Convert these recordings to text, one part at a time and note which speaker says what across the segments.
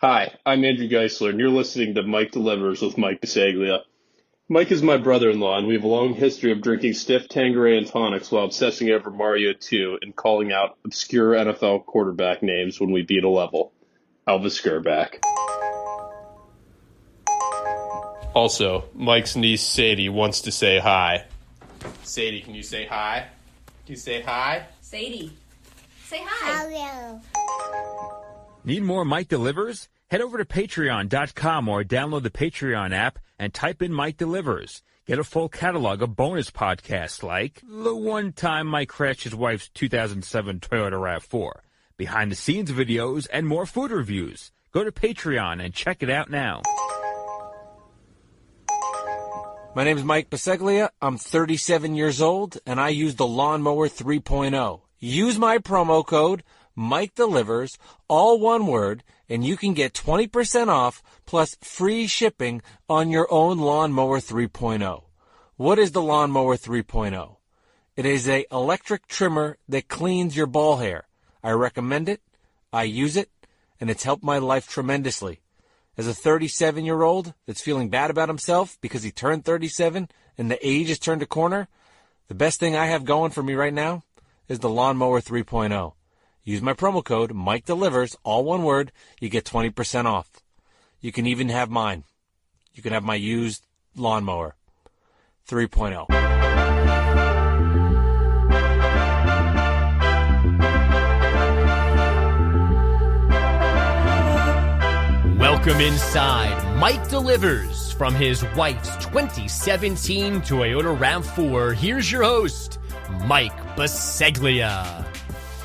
Speaker 1: Hi, I'm Andrew Geisler, and you're listening to Mike Delivers with Mike Bisaglia. Mike is my brother-in-law, and we have a long history of drinking stiff Tanqueray and tonics while obsessing over Mario 2 and calling out obscure NFL quarterback names when we beat a level. Elvis Gerback. Also, Mike's niece Sadie wants to say hi. Sadie, can you say hi? Can you say hi?
Speaker 2: Sadie, say hi.
Speaker 3: Hello.
Speaker 4: Need more Mike Delivers? Head over to patreon.com or download the Patreon app and type in Mike Delivers. Get a full catalog of bonus podcasts like the one time Mike crashed his wife's 2007 Toyota RAV4, behind-the-scenes videos, and more food reviews. Go to Patreon and check it out now.
Speaker 5: My name is Mike Bisaglia. I'm 37 years old, and I use the Lawnmower 3.0. Use my promo code Mike Delivers, all one word, and you can get 20% off plus free shipping on your own Lawnmower 3.0. What is the Lawnmower 3.0? It is an electric trimmer that cleans your ball hair. I recommend it, I use it, and it's helped my life tremendously. As a 37-year-old that's feeling bad about himself because he turned 37 and the age has turned a corner, the best thing I have going for me right now is the Lawnmower 3.0. Use my promo code Mike Delivers, all one word, you get 20% off. You can even have mine. You can have my used lawnmower 3.0.
Speaker 6: Welcome inside Mike Delivers from his wife's 2017 Toyota RAV4. Here's your host, Mike Bisaglia.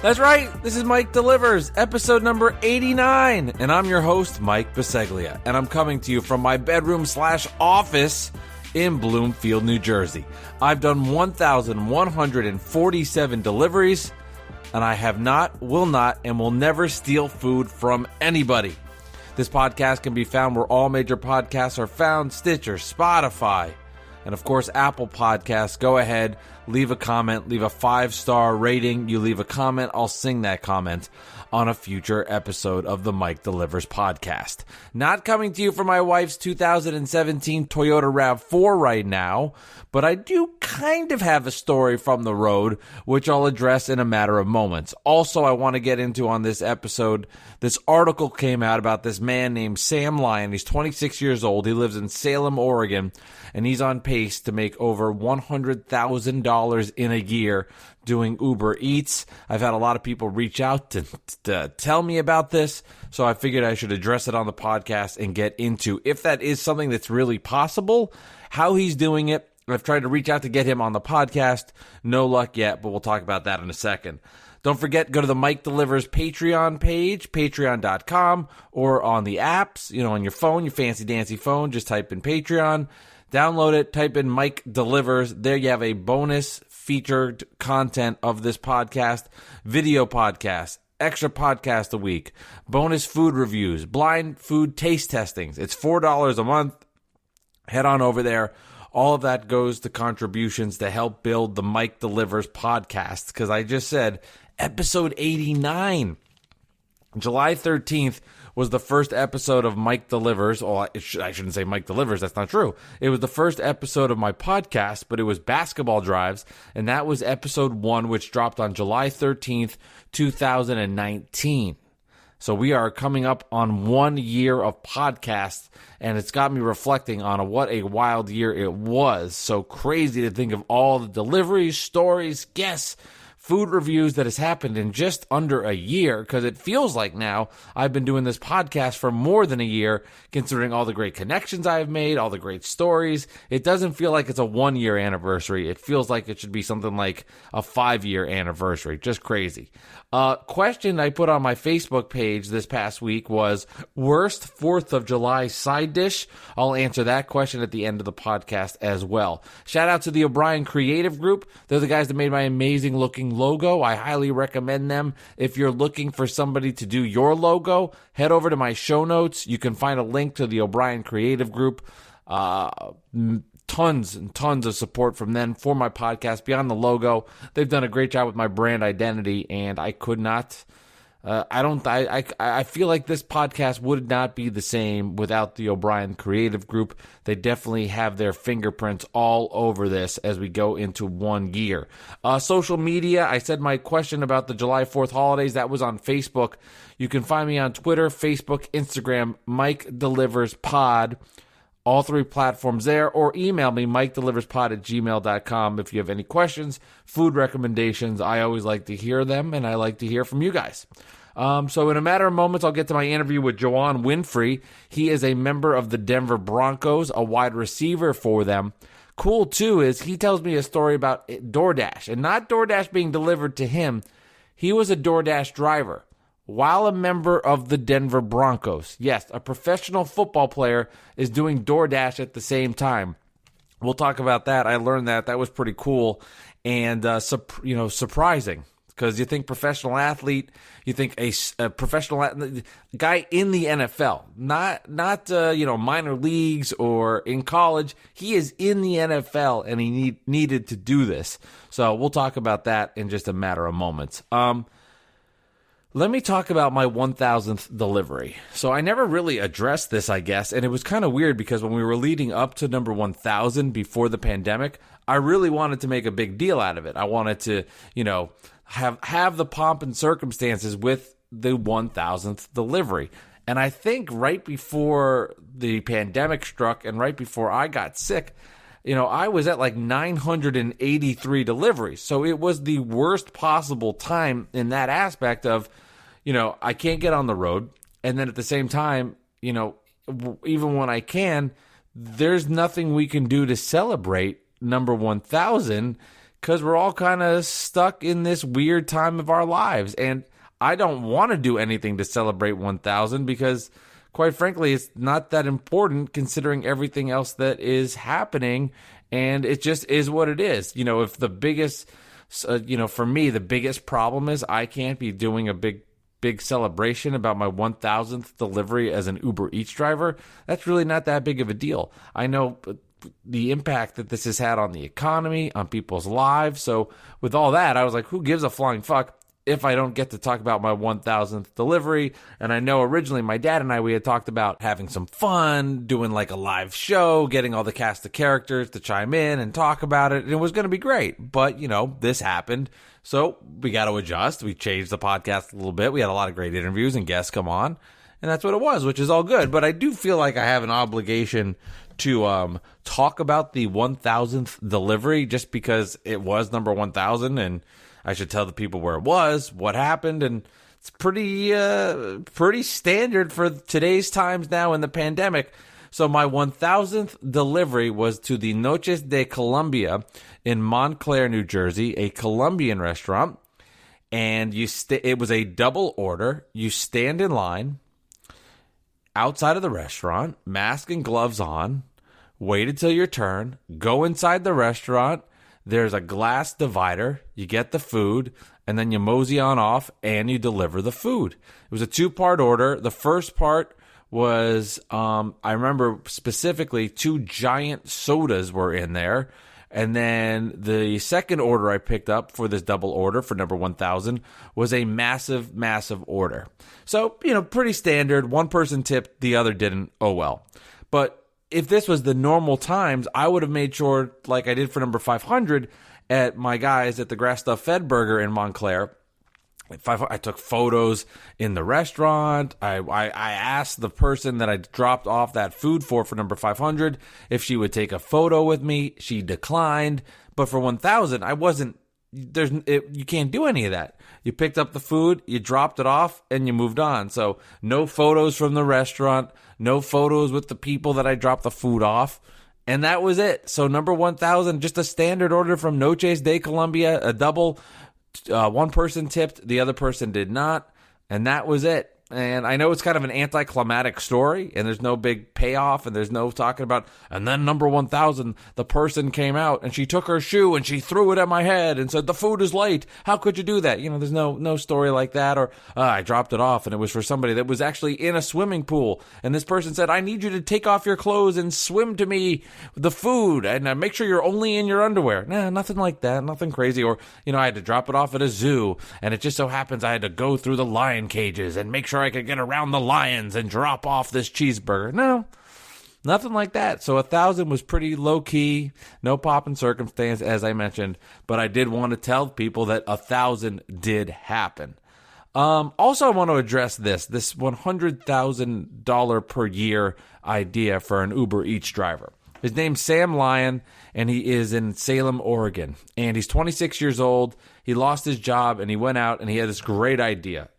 Speaker 5: That's right, this is Mike Delivers, episode number 89, and I'm your host, Mike Bisaglia, and I'm coming to you from my bedroom/office in Bloomfield, New Jersey. I've done 1,147 deliveries, and I have not, will not, and will never steal food from anybody. This podcast can be found where all major podcasts are found, Stitcher, Spotify, and of course, Apple Podcasts. Go ahead, leave a comment, leave a 5-star rating. You leave a comment, I'll sing that comment on a future episode of the Mike Delivers podcast. Not coming to you from my wife's 2017 Toyota RAV4 right now, but I do kind of have a story from the road, which I'll address in a matter of moments. Also, I want to get into on this episode, this article came out about this man named Sam Lyon. He's 26 years old. He lives in Salem, Oregon, and he's on pace to make over $100,000 in a year doing Uber Eats. I've had a lot of people reach out to tell me about this, so I figured I should address it on the podcast and get into if that is something that's really possible, how he's doing it. I've tried to reach out to get him on the podcast. No luck yet, but we'll talk about that in a second. Don't forget, go to the Mike Delivers Patreon page, patreon.com, or on the apps, on your phone, your fancy-dancy phone. Just type in Patreon. Download it, type in Mike Delivers. There you have a bonus featured content of this podcast, video podcast, extra podcast a week, bonus food reviews, blind food taste testings. It's $4 a month. Head on over there. All of that goes to contributions to help build the Mike Delivers podcast, because I just said episode 89. July 13th was the first episode of Mike Delivers. Oh, I shouldn't say Mike Delivers. That's not true. It was the first episode of my podcast, but it was Basketball Drives, and that was episode 1, which dropped on July 13th, 2019. So we are coming up on 1 year of podcasts, and it's got me reflecting on what a wild year it was. So crazy to think of all the deliveries, stories, guests, food reviews that has happened in just under a year, because it feels like now I've been doing this podcast for more than a year, considering all the great connections I've made, all the great stories. It doesn't feel like it's a 1-year anniversary. It feels like it should be something like a 5-year anniversary. Just crazy. Question I put on my Facebook page this past week was worst 4th of July side dish. I'll answer that question at the end of the podcast as well. Shout out to the O'Brien Creative Group. They're the guys that made my amazing looking logo. I highly recommend them. If you're looking for somebody to do your logo, head over to my show notes. You can find a link to the O'Brien Creative Group. Tons and tons of support from them for my podcast beyond the logo. They've done a great job with my brand identity, and I could not I feel like this podcast would not be the same without the O'Brien Creative Group. They definitely have their fingerprints all over this as we go into one year. Social media, I said my question about the July 4th holidays, that was on Facebook. You can find me on Twitter, Facebook, Instagram, Mike Delivers Pod. All three platforms there, or email me, MikeDeliversPod@gmail.com, if you have any questions, food recommendations. I always like to hear them, and I like to hear from you guys. So in a matter of moments, I'll get to my interview with Juwann Winfree. He is a member of the Denver Broncos, a wide receiver for them. Cool, too, is he tells me a story about DoorDash, and not DoorDash being delivered to him. He was a DoorDash driver while a member of the Denver Broncos. Yes, a professional football player is doing DoorDash at the same time. We'll talk about that. I learned that. That was pretty cool and surprising, because you think professional athlete, you think a professional guy in the NFL, not minor leagues or in college. He is in the NFL, and he needed to do this. So we'll talk about that in just a matter of moments. Let me talk about my 1,000th delivery. So I never really addressed this, I guess, and it was kind of weird because when we were leading up to number 1,000 before the pandemic, I really wanted to make a big deal out of it. I wanted to, have the pomp and circumstances with the 1,000th delivery. And I think right before the pandemic struck and right before I got sick, I was at like 983 deliveries. So it was the worst possible time in that aspect of, I can't get on the road. And then at the same time, even when I can, there's nothing we can do to celebrate number 1,000 because we're all kind of stuck in this weird time of our lives. And I don't want to do anything to celebrate 1,000 because, quite frankly, it's not that important considering everything else that is happening. And it just is what it is. If the biggest, for me, the biggest problem is I can't be doing a big celebration about my 1,000th delivery as an Uber Eats driver, that's really not that big of a deal. I know the impact that this has had on the economy, on people's lives. So with all that, I was like, who gives a flying fuck if I don't get to talk about my 1,000th delivery? And I know originally my dad and we had talked about having some fun, doing like a live show, getting all the cast of characters to chime in and talk about it. And it was going to be great. But, this happened. So we got to adjust. We changed the podcast a little bit. We had a lot of great interviews and guests come on. And that's what it was, which is all good. But I do feel like I have an obligation to talk about the 1,000th delivery just because it was number 1,000 and I should tell the people where it was, what happened, and it's pretty standard for today's times now in the pandemic. So my 1,000th delivery was to the Noches de Colombia in Montclair, New Jersey, a Colombian restaurant, and it was a double order. You stand in line outside of the restaurant, mask and gloves on, wait until your turn, go inside the restaurant. There's a glass divider. You get the food, and then you mosey on off, and you deliver the food. It was a 2-part order. The first part was, I remember specifically 2 giant sodas were in there. And then the second order I picked up for this double order for number 1,000 was a massive, massive order. So, pretty standard. One person tipped, the other didn't. Oh, well. But if this was the normal times, I would have made sure, like I did for number 500 at my guys at the Grass Stuff Fed Burger in Montclair. I took photos in the restaurant. I asked the person that I dropped off that food for number 500 if she would take a photo with me. She declined. But for 1,000, I wasn't. You can't do any of that. You picked up the food, you dropped it off, and you moved on. So no photos from the restaurant, no photos with the people that I dropped the food off. And that was it. So number 1,000, just a standard order from Noches de Colombia, a double. One person tipped, the other person did not, and that was it. And I know it's kind of an anticlimactic story, and there's no big payoff, and there's no talking about, and then number 1,000, the person came out, and she took her shoe, and she threw it at my head, and said, the food is late. How could you do that? There's no story like that, or I dropped it off, and it was for somebody that was actually in a swimming pool, and this person said, I need you to take off your clothes and swim to me the food, and make sure you're only in your underwear. Nah, nothing like that, nothing crazy. Or, I had to drop it off at a zoo, and it just so happens I had to go through the lion cages and make sure I could get around the lions and drop off this cheeseburger. No, nothing like that. So 1,000 was pretty low key, no pomp and circumstance, as I mentioned, but I did want to tell people that 1,000 did happen. Also, I want to address this $100,000 per year idea for an Uber Eats driver. His name's Sam Lyon, and he is in Salem, Oregon. And he's 26 years old. He lost his job, and he went out, and he had this great idea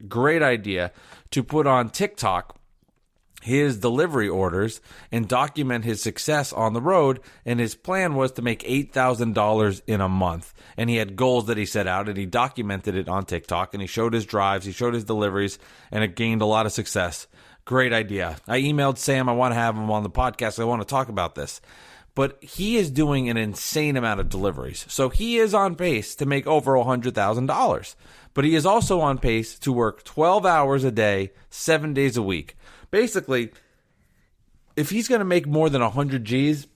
Speaker 5: to put on TikTok his delivery orders and document his success on the road. And his plan was to make $8,000 in a month. And he had goals that he set out, and he documented it on TikTok, and he showed his drives, he showed his deliveries, and it gained a lot of success. Great idea. I emailed Sam. I want to have him on the podcast. I want to talk about this. But he is doing an insane amount of deliveries. So he is on pace to make over $100,000. But he is also on pace to work 12 hours a day, 7 days a week. Basically, if he's going to make more than 100 G's,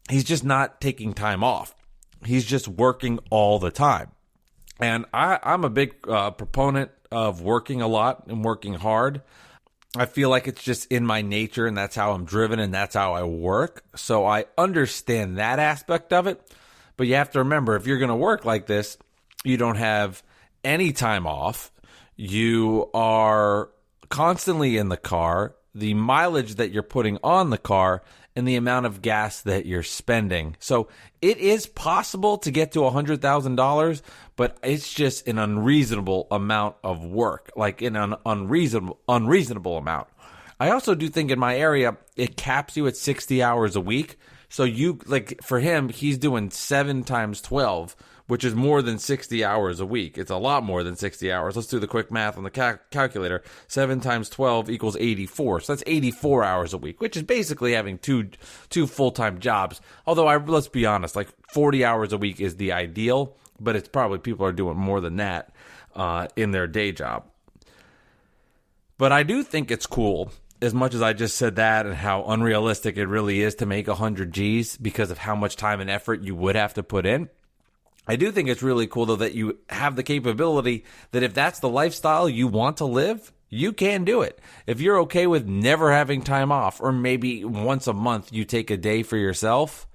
Speaker 5: he's just not taking time off. He's just working all the time. And I'm a big proponent of working a lot and working hard. I feel like it's just in my nature, and that's how I'm driven, and that's how I work. So I understand that aspect of it. But you have to remember, if you're going to work like this, you don't have any time off. You are constantly in the car. The mileage that you're putting on the car and the amount of gas that you're spending. So it is possible to get to $100,000, but it's just an unreasonable amount of work, like in an unreasonable amount. I also do think in my area, it caps you at 60 hours a week. So for him, he's doing 7 times 12, which is more than 60 hours a week. It's a lot more than 60 hours. Let's do the quick math on the calculator. 7 times 12 equals 84. So that's 84 hours a week, which is basically having two full-time jobs. Although, let's be honest, like 40 hours a week is the ideal, but it's probably people are doing more than that in their day job. But I do think it's cool, as much as I just said that and how unrealistic it really is to make 100 G's because of how much time and effort you would have to put in. I do think it's really cool, though, that you have the capability that if that's the lifestyle you want to live, you can do it. If you're okay with never having time off, or maybe once a month you take a day for yourself,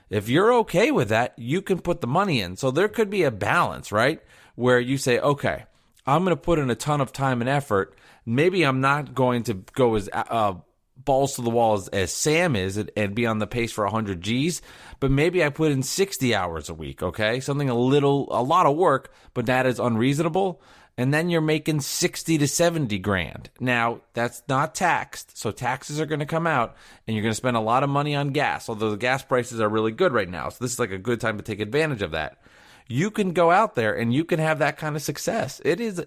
Speaker 5: if you're okay with that, you can put the money in. So there could be a balance, right? Where you say, okay, I'm going to put in a ton of time and effort. Maybe I'm not going to go as balls to the wall as Sam is and be on the pace for 100 G's, but maybe I put in 60 hours a week, okay? Something a lot of work, but that is unreasonable. And then you're making 60 to 70 grand. Now, that's not taxed, so taxes are going to come out, and you're going to spend a lot of money on gas, although the gas prices are really good right now. So this is like a good time to take advantage of that. You can go out there and you can have that kind of success. It is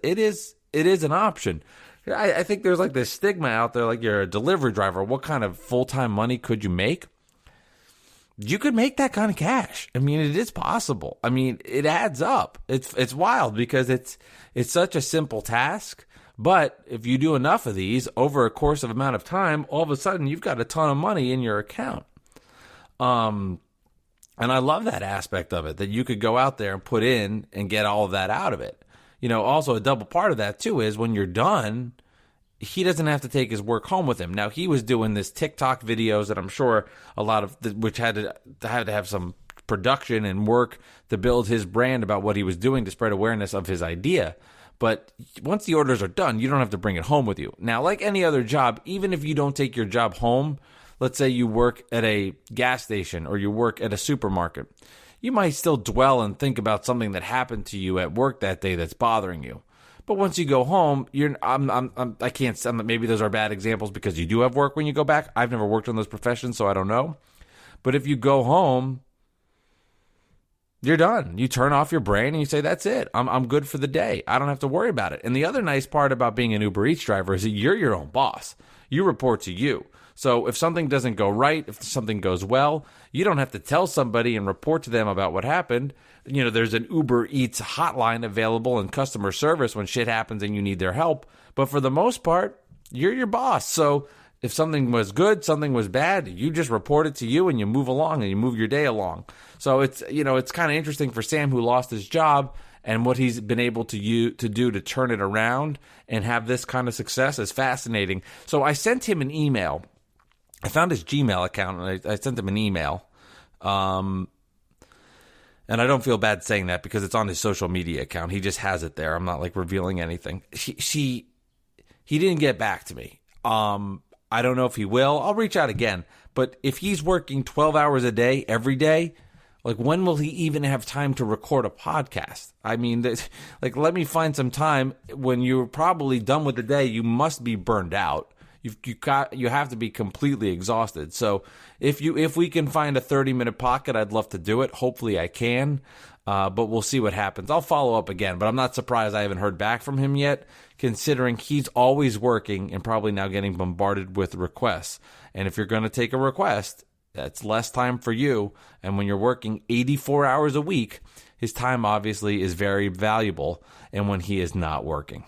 Speaker 5: an option. I think there's like this stigma out there, like you're a delivery driver. What kind of full-time money could you make? You could make that kind of cash. I mean, it is possible. I mean, it adds up. It's wild because it's such a simple task. But if you do enough of these over a course of amount of time, all of a sudden you've got a ton of money in your account. And I love that aspect of it, that you could go out there and put in and get all of that out of it. Also a double part of that too is when you're done, he doesn't have to take his work home with him. Now, he was doing this TikTok videos that I'm sure a lot of which had to have some production and work to build his brand about what he was doing to spread awareness of his idea. But once the orders are done, you don't have to bring it home with you. Now, like any other job, even if you don't take your job home, let's say you work at a gas station or you work at a supermarket, you might still dwell and think about something that happened to you at work that day that's bothering you. But once you go home, maybe those are bad examples because you do have work when you go back. I've never worked in those professions, so I don't know. But if you go home, You're done. You turn off your brain and you say, that's it. I'm good for the day. I don't have to worry about it. And the other nice part about being an Uber Eats driver is that you're your own boss. You report to you. So if something doesn't go right, if something goes well, you don't have to tell somebody and report to them about what happened. You know, there's an Uber Eats hotline available and customer service when shit happens and you need their help. But for the most part, you're your boss. So if something was good, something was bad, you just report it to you and you move along and you move your day along. So it's kind of interesting for Sam, who lost his job, and what he's been able to do to turn it around and have this kind of success is fascinating. So I sent him an email. I found his Gmail account and I sent him an email. And I don't feel bad saying that because it's on his social media account. He just has it there. I'm not like revealing anything. He didn't get back to me. I don't know if he will. I'll reach out again. But if he's working 12 hours a day, every day, like when will he even have time to record a podcast? I mean, like, let me find some time. When you're probably done with the day, you must be burned out. You have to be completely exhausted. So if we can find a 30-minute pocket, I'd love to do it. Hopefully I can. But we'll see what happens. I'll follow up again, but I'm not surprised I haven't heard back from him yet, considering he's always working and probably now getting bombarded with requests. And if you're going to take a request, that's less time for you. And when you're working 84 hours a week, his time obviously is very valuable, and when he is not working.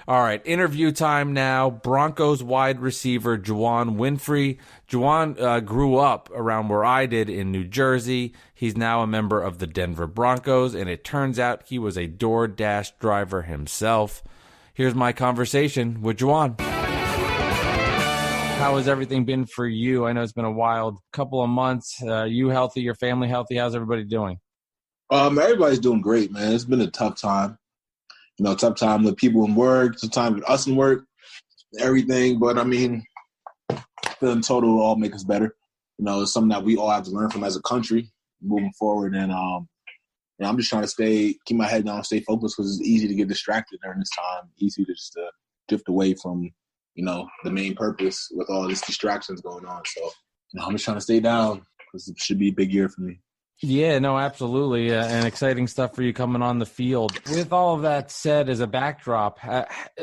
Speaker 5: All right, interview time now. Broncos wide receiver Juwann Winfree. Juwann grew up around where I did in New Jersey. He's now a member of the Denver Broncos, and it turns out he was a DoorDash driver himself. Here's my conversation with Juwann. How has everything been for you? I know it's been a wild couple of months. You healthy? Your family healthy? How's everybody doing?
Speaker 3: Everybody's doing great, man. It's been a tough time. You know, tough time with people in work, tough time with us in work, everything. But, I mean, in total, it'll all make us better. You know, it's something that we all have to learn from as a country moving forward. And, I'm just trying to keep my head down, stay focused, because it's easy to get distracted during this time. Easy to just drift away from, you know, the main purpose with all these distractions going on. So, you know, I'm just trying to stay down because it should be a big year for me.
Speaker 5: Yeah, no, absolutely. And exciting stuff for you coming on the field. With all of that said as a backdrop,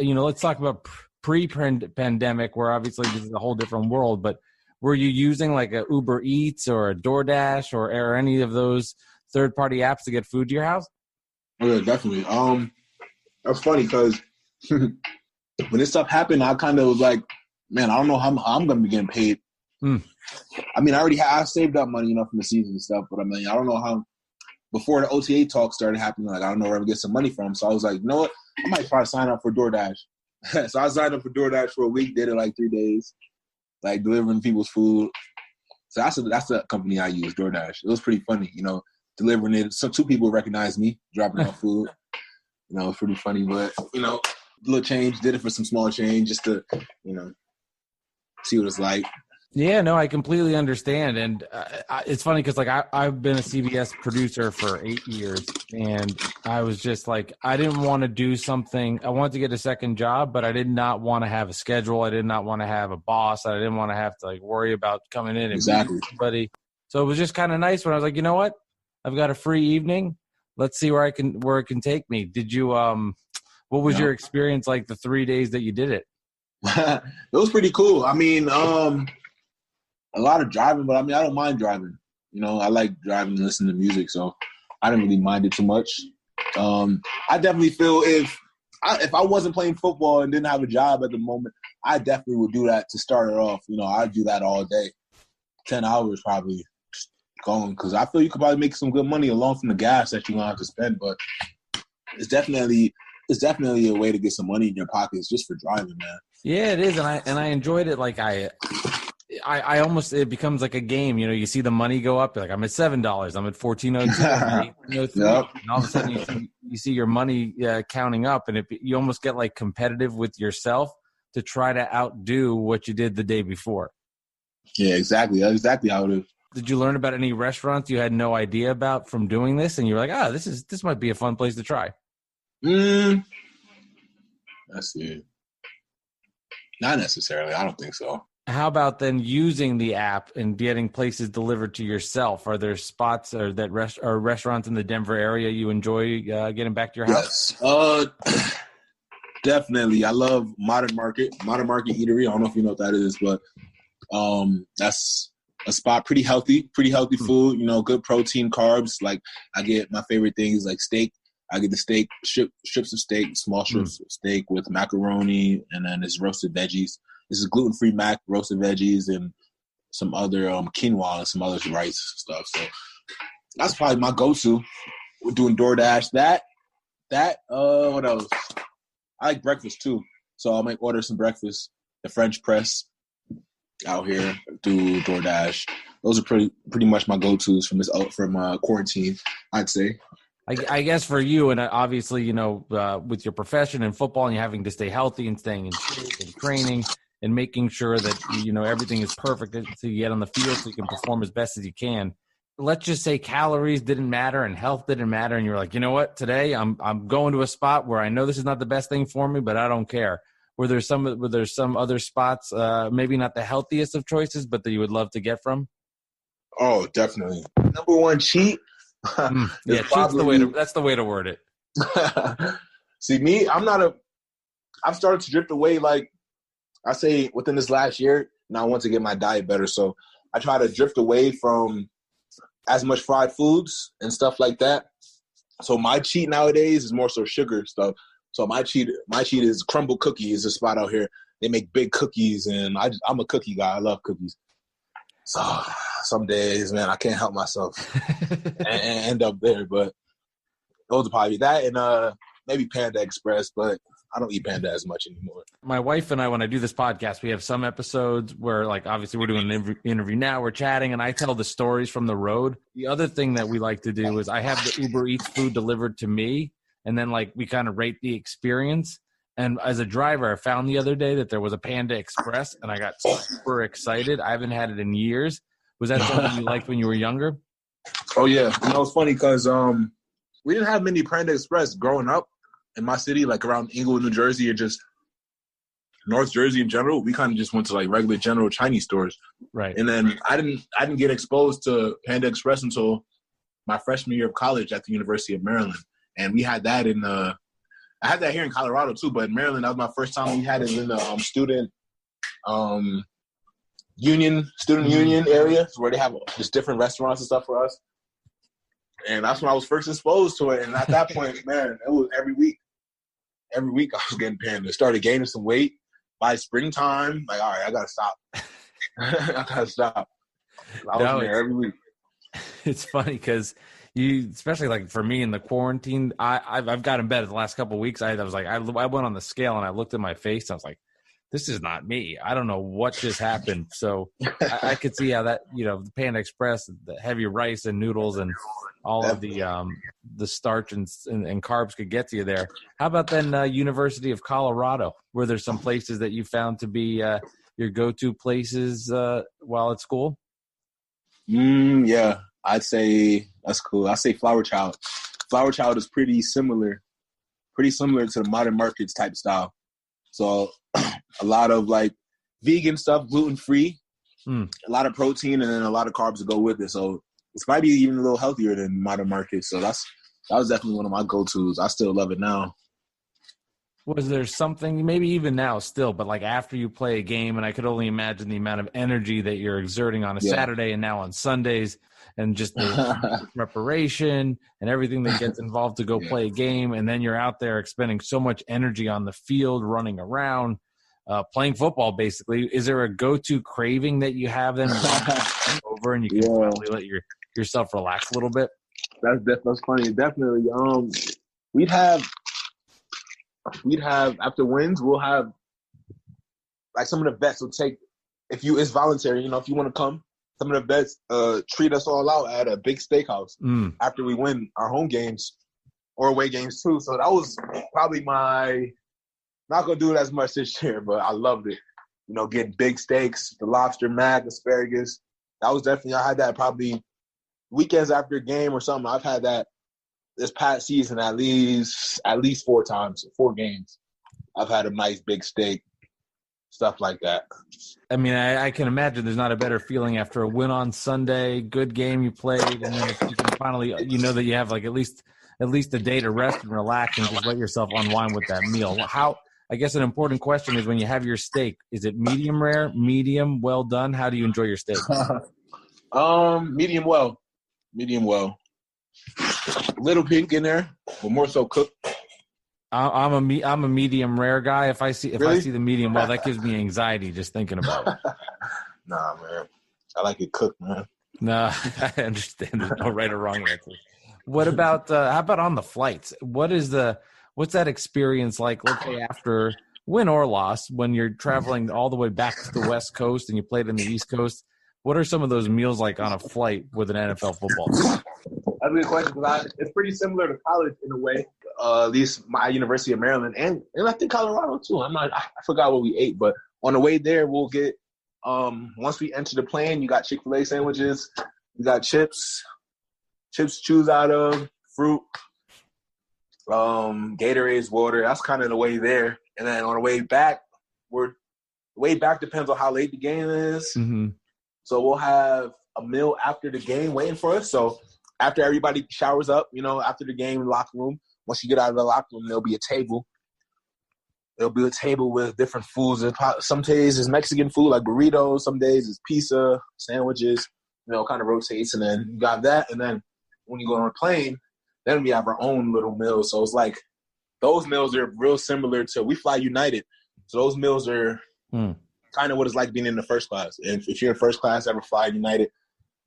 Speaker 5: let's talk about pre-pandemic, where obviously this is a whole different world, but were you using like a Uber Eats or a DoorDash or any of those third-party apps to get food to your house?
Speaker 3: Yeah, definitely. That's funny because when this stuff happened, I kind of was like, man, I don't know how I'm going to be getting paid. I mean, I saved up money, from the season and stuff, but I mean, I don't know how. Before the OTA talk started happening, like, I don't know where I'm gonna get some money from. So I was like, you know what? I might try to sign up for DoorDash. So I signed up for DoorDash for a week, did it like 3 days, like delivering people's food. So that's the company I use, DoorDash. It was pretty funny, delivering it. So 2 people recognized me dropping off food. It's pretty funny, but little change. Did it for some small change just to, see what it's like.
Speaker 5: Yeah, no, I completely understand. And it's funny because, like, I've been a CBS producer for 8 years, and I was just like, I didn't want to do something. I wanted to get a second job, but I did not want to have a schedule. I did not want to have a boss. I didn't want to have to, worry about coming in and
Speaker 3: exactly.
Speaker 5: meeting somebody. So it was just kind of nice when I was like, you know what? I've got a free evening. Let's see where it can take me. Did you what was your experience like the 3 days that you did it?
Speaker 3: It was pretty cool. I mean, a lot of driving, but I mean, I don't mind driving. I like driving and listening to music, so I didn't really mind it too much. I definitely feel if I wasn't playing football and didn't have a job at the moment, I definitely would do that to start it off. I'd do that all day, 10 hours probably going, because I feel you could probably make some good money along from the gas that you're gonna have to spend. But it's definitely a way to get some money in your pockets just for driving, man.
Speaker 5: Yeah, it is, and I enjoyed it. Like I almost, it becomes like a game. You see the money go up. You're like, I'm at $7. I'm at $14.02.
Speaker 3: Yep.
Speaker 5: And all of a sudden you see your money counting up, and you almost get like competitive with yourself to try to outdo what you did the day before.
Speaker 3: Yeah, exactly. That's exactly how it is.
Speaker 5: Did you learn about any restaurants you had no idea about from doing this, and you were like, this might be a fun place to try?
Speaker 3: Let's see. Not necessarily. I don't think so.
Speaker 5: How about then using the app and getting places delivered to yourself? Are there spots or or restaurants in the Denver area you enjoy getting back to your house?
Speaker 3: Yes. Definitely. I love Modern Market Eatery. I don't know if you know what that is, but that's a spot, pretty healthy food, good protein, carbs. Like I get my favorite things like steak. I get the steak, strips of steak, small strips of steak with macaroni, and then it's roasted veggies. This is gluten-free mac, roasted veggies, and some other quinoa and some other rice stuff. So that's probably my go-to. We're doing DoorDash. What else? I like breakfast too. So I might order some breakfast. The French press out here, do DoorDash. Those are pretty much my go-tos from quarantine, I'd say.
Speaker 5: I guess for you, and obviously, with your profession in football and you having to stay healthy and staying in shape and training and making sure that, everything is perfect so you get on the field so you can perform as best as you can. Let's just say calories didn't matter and health didn't matter. And you're like, you know what, today I'm going to a spot where I know this is not the best thing for me, but I don't care. Were there some other spots, maybe not the healthiest of choices, but that you would love to get from?
Speaker 3: Oh, definitely. Number one cheat.
Speaker 5: Yeah, that's the way to word it.
Speaker 3: See, me, I've started to drift away, like I say within this last year, and I want to get my diet better. So I try to drift away from as much fried foods and stuff like that. So my cheat nowadays is more so sugar stuff. So my cheat is Crumble Cookies, a spot out here. They make big cookies, and I'm a cookie guy. I love cookies. So some days, man, I can't help myself and end up there. But those are probably that, and maybe Panda Express, but I don't eat Panda as much anymore.
Speaker 5: My wife and I, when I do this podcast, we have some episodes where, like, obviously we're doing an interview now, we're chatting, and I tell the stories from the road. The other thing that we like to do is I have the Uber Eats food delivered to me, and then, like, we kind of rate the experience. And as a driver, I found the other day that there was a Panda Express, and I got super excited. I haven't had it in years. Was that something you liked when you were younger?
Speaker 3: Oh, yeah. It's funny because we didn't have many Panda Express growing up in my city, like around Inglewood, New Jersey, or just North Jersey in general. We kind of just went to, like, regular general Chinese stores. Right. And then I didn't get exposed to Panda Express until my freshman year of college at the University of Maryland. And we had that I had that here in Colorado too, but in Maryland, that was my first time we had it in the student union area where they have just different restaurants and stuff for us. And that's when I was first exposed to it. And at that point, man, it was every week. Every week I was getting Panda. Started gaining some weight. By springtime, like, all right, I got to stop. I got to stop. I was there every week.
Speaker 5: It's funny because especially like for me in the quarantine, I've gotten better the last couple of weeks. I went on the scale and I looked at my face. And I was like, this is not me. I don't know what just happened. So I could see how that, the Panda Express, the heavy rice and noodles and all of the starch and carbs could get to you there. How about then University of Colorado? Were there some places that you found to be your go-to places while at school?
Speaker 3: Yeah, I'd say that's cool. I'd say Flower Child. Flower Child is pretty similar to the Modern Markets type style. So a lot of like vegan stuff, gluten-free, a lot of protein, and then a lot of carbs to go with it. So it's might be even a little healthier than Modern Markets. So that was definitely one of my go-tos. I still love it now.
Speaker 5: Was there something, maybe even now still, but like after you play a game, and I could only imagine the amount of energy that you're exerting on a Saturday and now on Sundays, and just the preparation and everything that gets involved to go play a game, and then you're out there expending so much energy on the field, running around, playing football basically. Is there a go-to craving that you have then over and you can finally let yourself relax a little bit?
Speaker 3: That's funny. Definitely. We'd have after wins, we'll have like some of the vets will take, it's voluntary, if you want to come, some of the vets treat us all out at a big steakhouse after we win our home games or away games too. So that was probably not going to do it as much this year, but I loved it. Getting big steaks, the lobster mac, asparagus. That was definitely, I had that probably weekends after a game or something. I've had that this past season at least 4 times, 4 games. I've had a nice big steak. stuff like that.
Speaker 5: I mean, I can imagine there's not a better feeling after a win on Sunday, good game you played, and then if you can finally, that you have like at least a day to rest and relax and just let yourself unwind with that meal. I guess an important question is when you have your steak, is it medium rare, medium, well done? How do you enjoy your steak?
Speaker 3: Medium well. Little pink in there, but more so cooked.
Speaker 5: I'm a medium rare guy. If I see the medium well, that gives me anxiety just thinking about it.
Speaker 3: Nah, man. I like it cooked, man.
Speaker 5: No, I understand. There's no right or wrong answer. What about how about on the flights? What's that experience like? Let's say after win or loss, when you're traveling all the way back to the West Coast and you played in the East Coast. What are some of those meals like on a flight with an NFL football team?
Speaker 3: That's a good question because it's pretty similar to college in a way. At least my University of Maryland and I think Colorado too. I forgot what we ate, but on the way there we'll get once we enter the plane, you got Chick-fil-A sandwiches, you got chips to choose out of, fruit, Gatorade's water. That's kind of the way there. And then on the way back, depends on how late the game is.
Speaker 5: Mm-hmm.
Speaker 3: So we'll have a meal after the game waiting for us. So after everybody showers up, after the game in the locker room, once you get out of the locker room, there'll be a table. There'll be a table with different foods. Some days it's Mexican food like burritos. Some days it's pizza, sandwiches, kind of rotates. And then you got that. And then when you go on a plane, then we have our own little meals. So it's like those meals are real similar to – we fly United. So those meals are kind of what it's like being in the first class. And if you're in first class, ever fly United,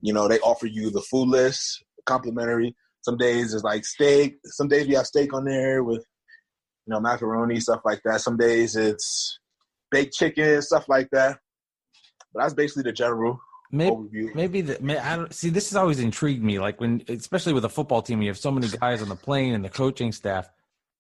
Speaker 3: they offer you the food list, complimentary. Some days it's like steak. Some days we have steak on there with, macaroni, stuff like that. Some days it's baked chicken, stuff like that. But that's basically the general overview.
Speaker 5: I don't see. This has always intrigued me. Like especially with a football team, you have so many guys on the plane and the coaching staff.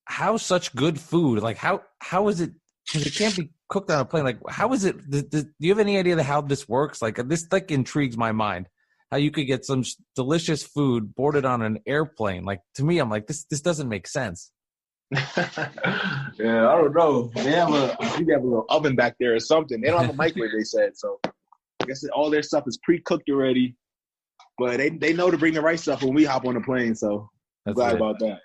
Speaker 5: How such good food? Like how is it? Because it can't be cooked on a plane. Like how is it? Do you have any idea how this works? Like this intrigues my mind. How you could get some delicious food boarded on an airplane. Like to me, I'm like this doesn't make sense.
Speaker 3: Yeah, I don't know. I think they have a little oven back there or something. They don't have a microwave, they said. So I guess all their stuff is pre-cooked already. But they know to bring the right stuff when we hop on the plane. So I'm glad about that.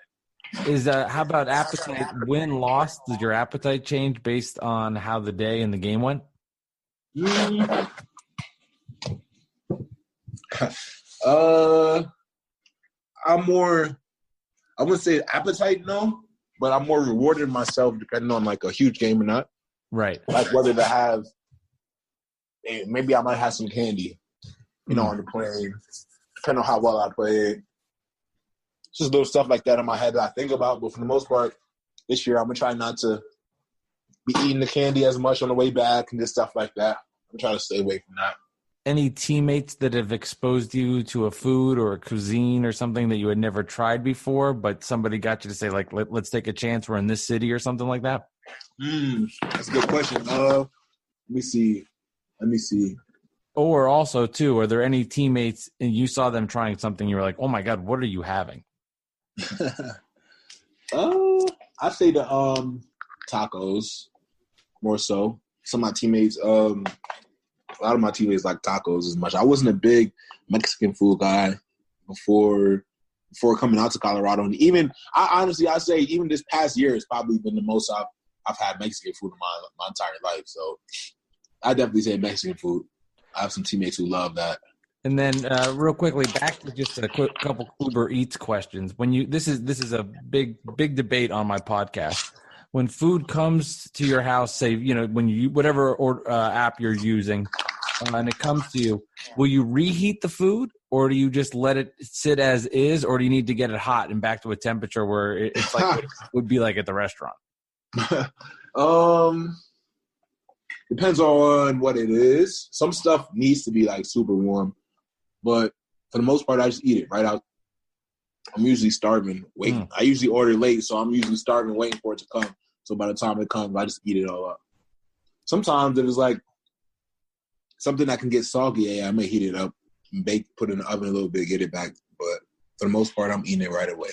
Speaker 5: How about appetite? Win, loss, does your appetite change based on how the day and the game went?
Speaker 3: I'm more, I wouldn't say appetite, no, but I'm more rewarded myself depending on like a huge game or not.
Speaker 5: Right.
Speaker 3: Like whether to have, maybe I might have some candy, on the plane, depending on how well I played. Just little stuff like that in my head that I think about. But for the most part, this year I'm going to try not to be eating the candy as much on the way back and just stuff like that. I'm trying to stay away from that.
Speaker 5: Any teammates that have exposed you to a food or a cuisine or something that you had never tried before, but somebody got you to say, like, let's take a chance, we're in this city or something like that?
Speaker 3: That's a good question. Let me see.
Speaker 5: Or also, too, are there any teammates and you saw them trying something, you were like, oh, my God, what are you having?
Speaker 3: I'd say the tacos more so. Some of my teammates, a lot of my teammates like tacos as much. I wasn't a big Mexican food guy before coming out to Colorado. And even I'd say even this past year has probably been the most I've had Mexican food in my entire life. So I definitely say Mexican food. I have some teammates who love that.
Speaker 5: And then real quickly, back to just a couple Uber Eats questions. This is a big debate on my podcast. When food comes to your house, say, when you whatever app you're using, and it comes to you, will you reheat the food, or do you just let it sit as is, or do you need to get it hot and back to a temperature where it's like what it would be like at the restaurant?
Speaker 3: Depends on what it is. Some stuff needs to be like super warm, but for the most part, I just eat it right out. I'm usually starving, waiting. I usually order late, so I'm usually starving, waiting for it to come. So by the time it comes, I just eat it all up. Sometimes if it's like something that can get soggy, I may heat it up and put it in the oven a little bit, get it back. But for the most part, I'm eating it right away.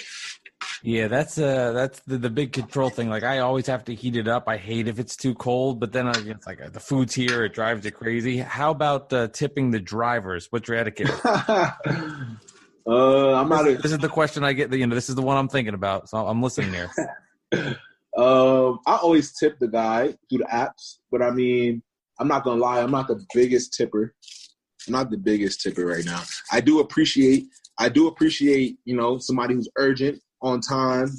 Speaker 5: Yeah, that's the big control thing. Like I always have to heat it up. I hate if it's too cold, but then it's like the food's here, it drives you crazy. How about tipping the drivers? What's your etiquette?
Speaker 3: I'm not.
Speaker 5: This is the question I get. This is the one I'm thinking about. So I'm listening here.
Speaker 3: I always tip the guy through the apps, but I mean, I'm not gonna lie. I'm not the biggest tipper. I'm not the biggest tipper right now. I do appreciate, somebody who's urgent, on time.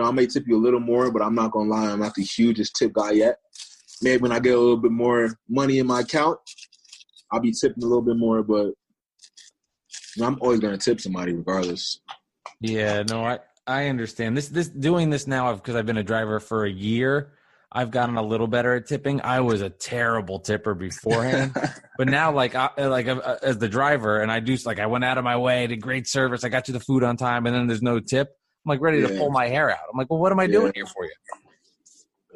Speaker 3: I may tip you a little more, but I'm not gonna lie. I'm not the hugest tip guy yet. Maybe when I get a little bit more money in my account, I'll be tipping a little bit more, but I'm always gonna tip somebody regardless.
Speaker 5: Yeah, no, I understand. This doing this now because I've been a driver for a year. I've gotten a little better at tipping. I was a terrible tipper beforehand, but now as the driver, and I went out of my way, did great service. I got you the food on time, and then there's no tip. I'm like ready to pull my hair out. I'm like, well, what am I doing here for you?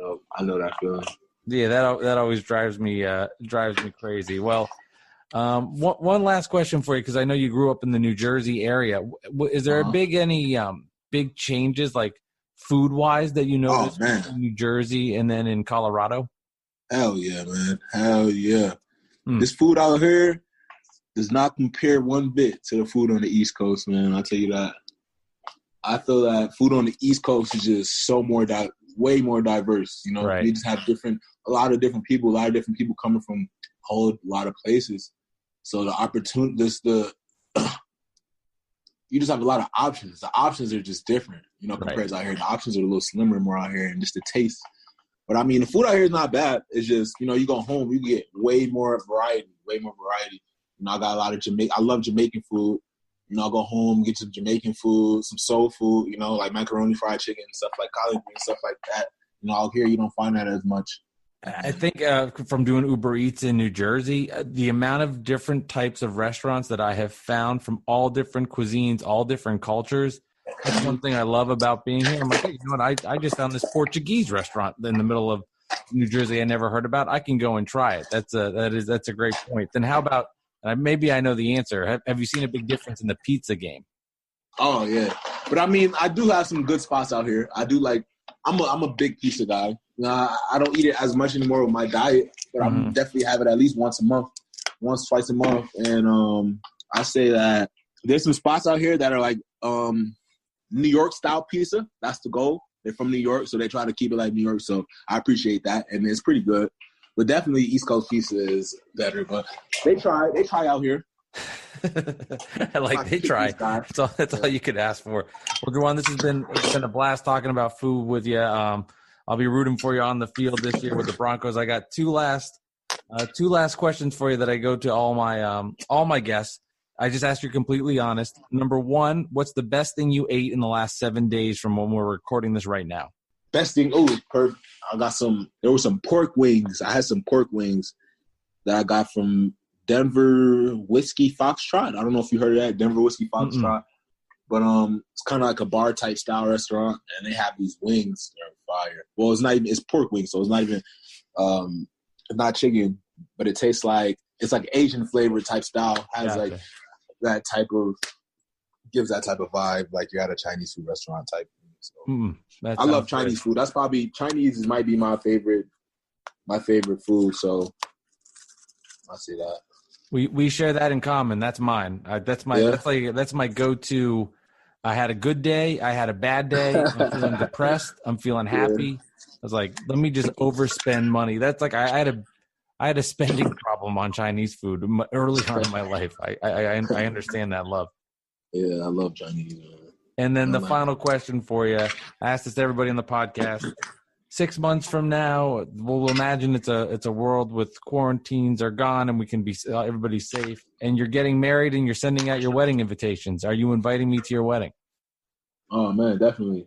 Speaker 3: Oh, I know that feeling.
Speaker 5: Yeah, that always drives me crazy. Well, one last question for you, because I know you grew up in the New Jersey area. Is there big changes like food-wise that you noticed in New Jersey and then in Colorado?
Speaker 3: Hell yeah, man. Hell yeah. This food out here does not compare one bit to the food on the East Coast, man. I'll tell you that. I feel that food on the East Coast is just way more diverse.
Speaker 5: Right.
Speaker 3: You just have a lot of different people coming from a whole lot of places. So the opportunity, you just have a lot of options. The options are just different, compared to out here. The options are a little slimmer more out here, and just the taste. But I mean, the food out here is not bad. It's just, you go home, you get way more variety. I got a lot of I love Jamaican food. I'll go home, get some Jamaican food, some soul food, like macaroni, fried chicken, stuff like collard greens, stuff like that. Out here, you don't find that as much.
Speaker 5: I think from doing Uber Eats in New Jersey, the amount of different types of restaurants that I have found from all different cuisines, all different cultures, that's one thing I love about being here. I'm like, hey, you know what? I just found this Portuguese restaurant in the middle of New Jersey I never heard about. I can go and try it. That's a great point. Then how about, maybe I know the answer. Have you seen a big difference in the pizza game?
Speaker 3: Oh, yeah. But I mean, I do have some good spots out here. I do I'm a big pizza guy. I don't eat it as much anymore with my diet, but I definitely have it at least once, twice a month. And I say that there's some spots out here that are like New York style pizza. That's the goal. They're from New York, so they try to keep it like New York. So I appreciate that, and it's pretty good. But definitely East Coast pizza is better. But they try out here.
Speaker 5: They try. That's all you could ask for. Well, Juwann, it's been a blast talking about food with you. I'll be rooting for you on the field this year with the Broncos. I got two last questions for you that I go to all my guests. I just asked you completely honest. Number one, what's the best thing you ate in the last 7 days from when we're recording this right now?
Speaker 3: Best thing, perfect. There were some pork wings. I had some pork wings that I got from Denver Whiskey Foxtrot. I don't know if you heard of that, Denver Whiskey Foxtrot. But it's kind of like a bar type style restaurant, and they have these wings. They're fire. Well, it's pork wings, so it's not even it's not chicken, but it tastes like it's like Asian flavor type style. Has like that type of gives that type of vibe, like you're at a Chinese food restaurant type. So I love Chinese food. That's probably Chinese might be my favorite food. So I'll say that.
Speaker 5: We share that in common. That's mine. That's my go-to. I had a good day. I had a bad day. I'm feeling depressed. I'm feeling happy. I was like, let me just overspend money. That's like I had a spending problem on Chinese food early on in my life. I understand that love.
Speaker 3: Yeah, I love Chinese. Man.
Speaker 5: And then the final question for you. I asked this to everybody on the podcast. 6 months from now, we'll imagine it's a world with quarantines are gone and we can be everybody's safe. And you're getting married and you're sending out your wedding invitations. Are you inviting me to your wedding?
Speaker 3: Oh man, definitely.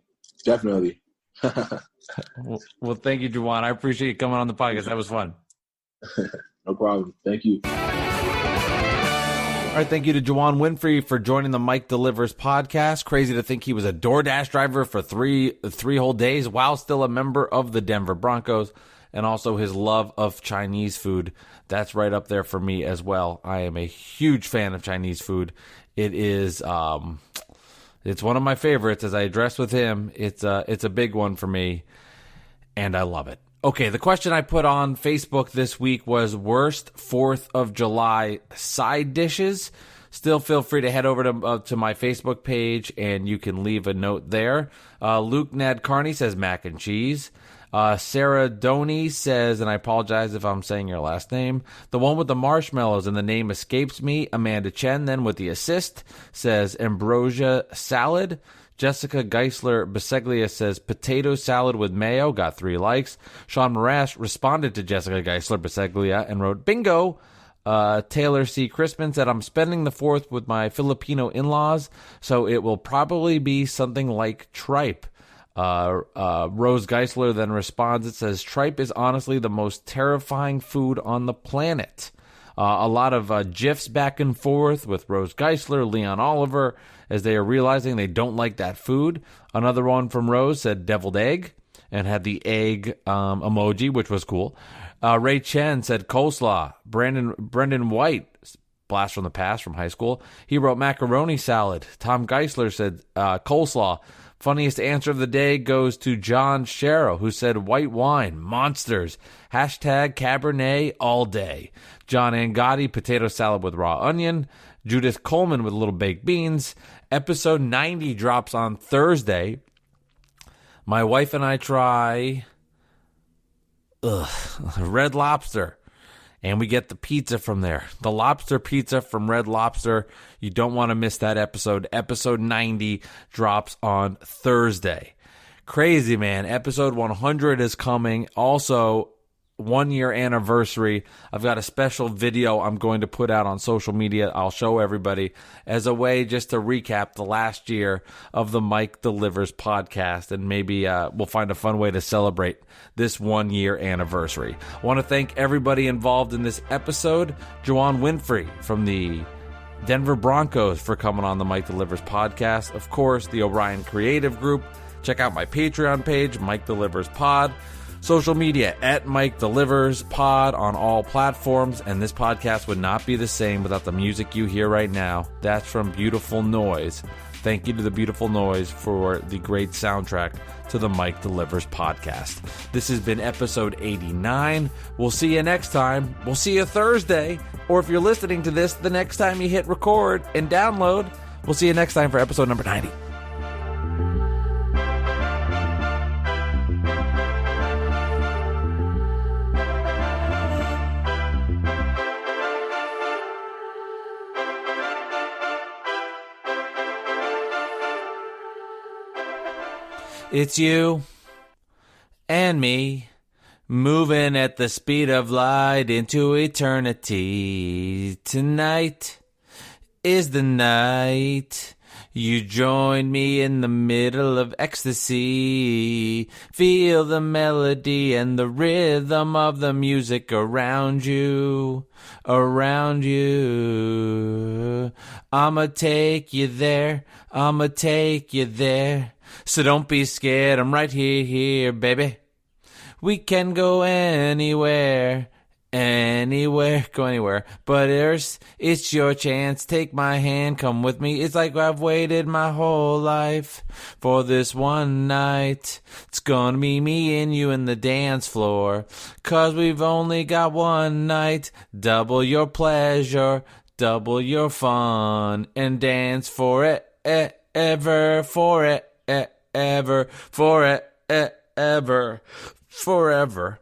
Speaker 5: Well, thank you, Juwann. I appreciate you coming on the podcast. That was fun.
Speaker 3: No problem. Thank you.
Speaker 5: All right, thank you to Juwann Winfree for joining the Mike Delivers podcast. Crazy to think he was a DoorDash driver for three whole days while still a member of the Denver Broncos, and also his love of Chinese food. That's right up there for me as well. I am a huge fan of Chinese food. It is It's one of my favorites. As I addressed with him, it's a big one for me, and I love it. Okay, the question I put on Facebook this week was worst 4th of July side dishes. Still feel free to head over to my Facebook page, and you can leave a note there. Luke Ned Carney says mac and cheese. Sarah Doney says, and I apologize if I'm saying your last name, the one with the marshmallows and the name escapes me. Amanda Chen, then with the assist, says ambrosia salad. Jessica Geisler Biseglia says potato salad with mayo, got 3 likes. Sean Marash responded to Jessica Geisler Biseglia and wrote, bingo. Taylor C. Crispin said, I'm spending the 4th with my Filipino in-laws, so it will probably be something like tripe. Rose Geisler then responds, it says, tripe is honestly the most terrifying food on the planet. A lot of GIFs back and forth with Rose Geisler, Leon Oliver, as they are realizing they don't like that food. Another one from Rose said deviled egg and had the egg emoji, which was cool. Ray Chen said coleslaw. Brendan White, blast from the past from high school, he wrote macaroni salad. Tom Geisler said coleslaw. Funniest answer of the day goes to John Sharrow, who said white wine, monsters, hashtag Cabernet all day. John Angotti, potato salad with raw onion. Judith Coleman with little baked beans. Episode 90 drops on Thursday. My wife and I try Red Lobster, and we get the pizza from there. The lobster pizza from Red Lobster. You don't want to miss that episode. Episode 90 drops on Thursday. Crazy, man. Episode 100 is coming. Also, 1-year anniversary. I've got a special video I'm going to put out on social media. I'll show everybody as a way just to recap the last year of the Mike Delivers podcast, and maybe we'll find a fun way to celebrate this 1-year anniversary. I want to thank everybody involved in this episode. Juwann Winfree from the Denver Broncos for coming on the Mike Delivers podcast. Of course, the Orion Creative Group. Check out my Patreon page, Mike Delivers Pod. Social media at Mike Delivers Pod on all platforms, and this podcast would not be the same without the music you hear right now. That's from Beautiful Noise. Thank you to the Beautiful Noise for the great soundtrack to the Mike Delivers podcast. This has been episode 89. We'll see you next time. We'll see you Thursday, or if you're listening to this the next time you hit record and download, we'll see you next time for episode number 90. It's you and me moving at the speed of light into eternity. Tonight is the night you join me in the middle of ecstasy. Feel the melody and the rhythm of the music around you, around you. I'ma take you there, I'ma take you there. So don't be scared, I'm right here, baby. We can go anywhere, go anywhere. But it's your chance, take my hand, come with me. It's like I've waited my whole life for this one night. It's gonna be me and you in the dance floor, 'cause we've only got one night. Double your pleasure, double your fun, and dance for it, ever, for it. Ever, for it, ever, forever,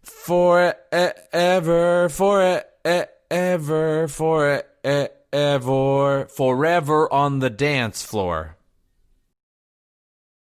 Speaker 5: for it, ever, for it, ever, for it, ever, forever on the dance floor.